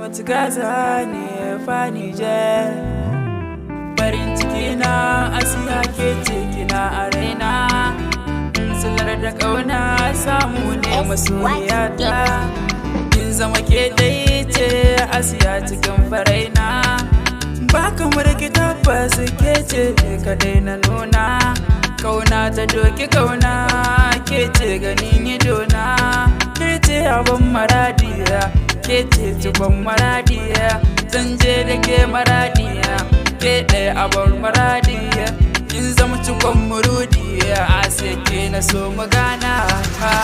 Ahmed Gaza ne fa Niger. Farin ciki na Asiya ke ce kina a raina. Silar da ƙauna samu ne masoyiyata. Kin zama ke dai ce Asiya cikin faraina. Ba kamar ki tabbas ke ce kadai na nuna. Kauna ta doki kauna ke ce ganin idona. Ke ce abin maradiya, ke ce cikon maradiya. Zan je da ke maradiya, ke ɗaya abin maradiya. Kin zama cikon murudiya, a sai ke na so mu gana ha.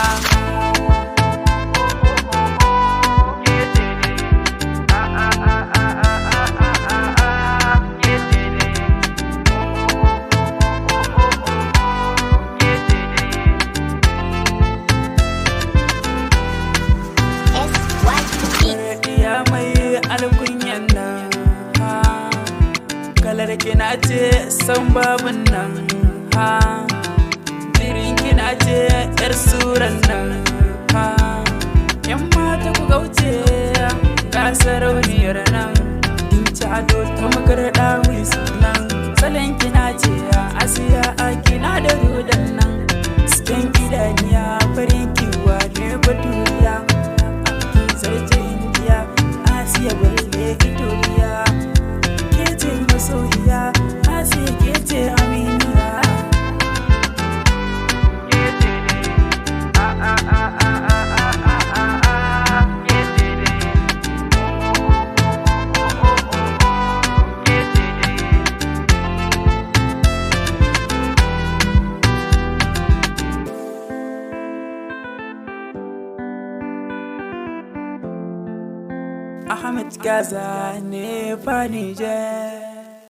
Alkunyan nan ha, kalar kina ce san babun nan ha, jirin kina ce yar suran nan ha. Yan mata ku gauce ga sarauniyar nan, in ci ado ta makar dawi sunan. Salon kina ce Asiya a kina da rudan nan, cikin idaniya farin kiwa ne baturiya. Zarce indiya Asiya balle Italiya, ke ce masoyiya, Asiya ke ce aminiya. Ahmed Gaza ne fa Niger.